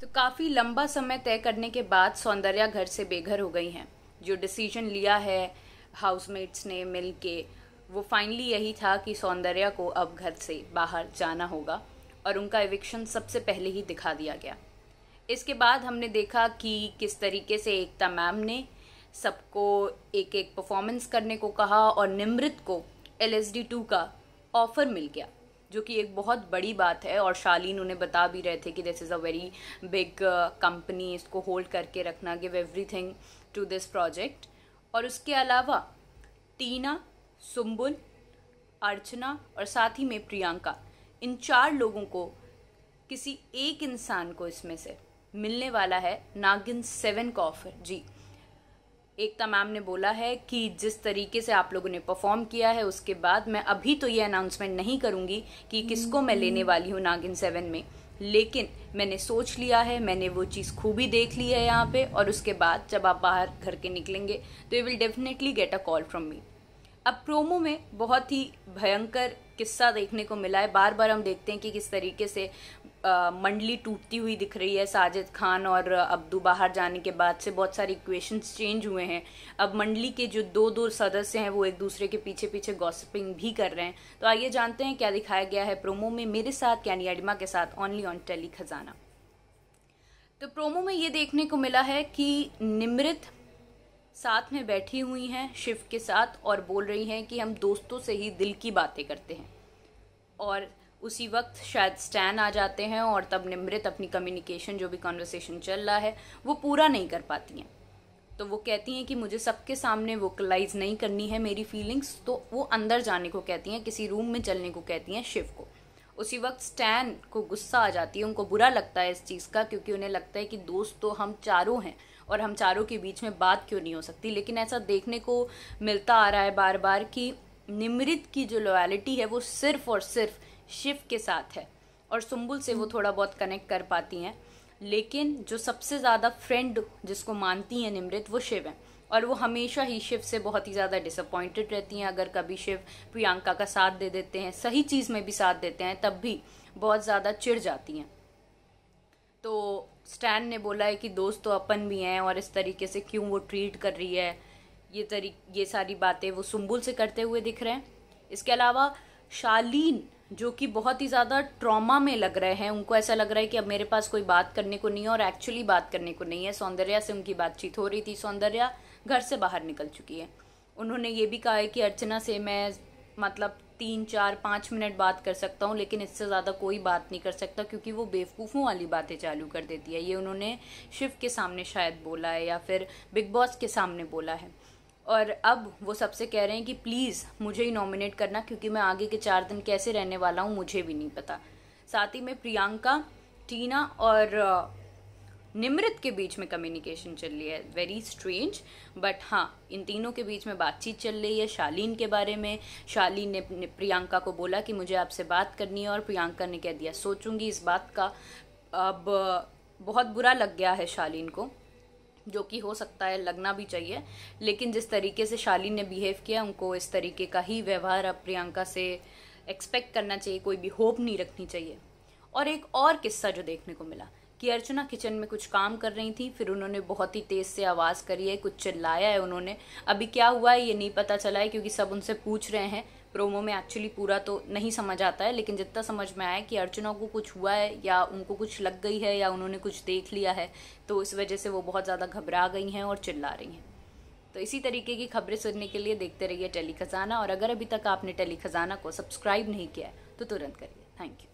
तो काफ़ी लंबा समय तय करने के बाद सौंदर्या घर से बेघर हो गई हैं। जो डिसीजन लिया है हाउसमेट्स ने मिल के, वो फाइनली यही था कि सौंदर्या को अब घर से बाहर जाना होगा और उनका एविक्शन सबसे पहले ही दिखा दिया गया। इसके बाद हमने देखा कि किस तरीके से एकता मैम ने सबको एक एक परफॉर्मेंस करने को कहा और निमृत को LSD-2 का ऑफर मिल गया, जो कि एक बहुत बड़ी बात है। और शालीन उन्हें बता भी रहे थे कि this is a very big company, इसको होल्ड करके रखना, give everything to this project. और उसके अलावा टीना, सुम्बुल, अर्चना और साथ ही में प्रियंका, इन 4 लोगों को किसी एक इंसान को इसमें से मिलने वाला है नागिन 7 का ऑफर। जी, एकता मैम ने बोला है कि जिस तरीके से आप लोगों ने परफॉर्म किया है उसके बाद मैं अभी तो ये अनाउंसमेंट नहीं करूंगी कि किसको मैं लेने वाली हूँ नागिन 7 में, लेकिन मैंने सोच लिया है, मैंने वो चीज़ खूबी देख ली है यहाँ पे, और उसके बाद जब आप बाहर घर के निकलेंगे तो you will definitely get a call from me. अब प्रोमो में बहुत ही भयंकर किस्सा देखने को मिला है। बार बार हम देखते हैं कि किस तरीके से मंडली टूटती हुई दिख रही है। साजिद खान और अब्दू बाहर जाने के बाद से बहुत सारी इक्वेशंस चेंज हुए हैं। अब मंडली के जो दो सदस्य हैं वो एक दूसरे के पीछे पीछे गॉसिपिंग भी कर रहे हैं। तो आइए जानते हैं क्या दिखाया गया है प्रोमो में मेरे साथ यानी अडिमा के साथ, ओनली ऑन टेली खजाना। तो प्रोमो में ये देखने को मिला है कि निमृत साथ में बैठी हुई हैं शिव के साथ और बोल रही हैं कि हम दोस्तों से ही दिल की बातें करते हैं। और उसी वक्त शायद स्टैन आ जाते हैं और तब निमृत अपनी कम्युनिकेशन, जो भी कॉन्वर्सेशन चल रहा है, वो पूरा नहीं कर पाती हैं। तो वो कहती हैं कि मुझे सबके सामने वोकलाइज नहीं करनी है मेरी फीलिंग्स, तो वो अंदर जाने को कहती हैं, किसी रूम में चलने को कहती हैं शिव को। उसी वक्त स्टैन को गुस्सा आ जाती है, उनको बुरा लगता है इस चीज़ का, क्योंकि उन्हें लगता है कि दोस्त तो हम चारों हैं और हम चारों के बीच में बात क्यों नहीं हो सकती। लेकिन ऐसा देखने को मिलता आ रहा है बार बार कि निमृत की जो लॉयल्टी है वो सिर्फ और सिर्फ शिव के साथ है, और सुम्बुल से वो थोड़ा बहुत कनेक्ट कर पाती हैं। लेकिन जो सबसे ज़्यादा फ्रेंड जिसको मानती हैं निमृत, वो शिव है, और वो हमेशा ही शिव से बहुत ही ज़्यादा डिसअपॉइंटेड रहती हैं। अगर कभी शिव प्रियंका का साथ दे देते हैं, सही चीज़ में भी साथ देते हैं, तब भी बहुत ज़्यादा चिढ़ जाती हैं। तो स्टैन ने बोला है कि दोस्त तो अपन भी हैं, और इस तरीके से क्यों वो ट्रीट कर रही है, ये सारी बातें वो सुम्बुल से करते हुए दिख रहे हैं। इसके अलावा शालीन, जो कि बहुत ही ज़्यादा ट्रॉमा में लग रहे हैं, उनको ऐसा लग रहा है कि अब मेरे पास कोई बात करने को नहीं है, और एक्चुअली बात करने को नहीं है। सौंदर्या से उनकी बातचीत हो रही थी, सौंदर्या घर से बाहर निकल चुकी है। उन्होंने ये भी कहा है कि अर्चना से मैं मतलब 3, 4, 5 मिनट बात कर सकता हूँ, लेकिन इससे ज़्यादा कोई बात नहीं कर सकता, क्योंकि वो बेवकूफ़ों वाली बातें चालू कर देती है। ये उन्होंने शिव के सामने शायद बोला है या फिर बिग बॉस के सामने बोला है। और अब वो सबसे कह रहे हैं कि प्लीज़ मुझे ही नॉमिनेट करना, क्योंकि मैं आगे के 4 दिन कैसे रहने वाला हूँ मुझे भी नहीं पता। साथ ही में प्रियंका, टीना और निमृत के बीच में कम्युनिकेशन चल रही है, वेरी स्ट्रेंज, बट हाँ, इन तीनों के बीच में बातचीत चल रही है शालीन के बारे में। शालीन ने प्रियंका को बोला कि मुझे आपसे बात करनी है, और प्रियंका ने कह दिया सोचूंगी इस बात का। अब बहुत बुरा लग गया है शालीन को, जो कि हो सकता है, लगना भी चाहिए, लेकिन जिस तरीके से शालीन ने बिहेव किया, उनको इस तरीके का ही व्यवहार अब प्रियंका से एक्सपेक्ट करना चाहिए, कोई भी होप नहीं रखनी चाहिए। और एक और किस्सा जो देखने को मिला कि अर्चना किचन में कुछ काम कर रही थी, फिर उन्होंने बहुत ही तेज़ से आवाज़ करी है, कुछ चिल्लाया है उन्होंने। अभी क्या हुआ है ये नहीं पता चला है, क्योंकि सब उनसे पूछ रहे हैं। प्रोमो में एक्चुअली पूरा तो नहीं समझ आता है, लेकिन जितना समझ में आया कि अर्चना को कुछ हुआ है या उनको कुछ लग गई है या उन्होंने कुछ देख लिया है, तो इस वजह से वो बहुत ज़्यादा घबरा गई हैं और चिल्ला रही हैं। तो इसी तरीके की खबरें सुनने के लिए देखते रहिए टेली खजाना, और अगर अभी तक आपने टेली खजाना को सब्सक्राइब नहीं किया है तो तुरंत करिए। Thank you.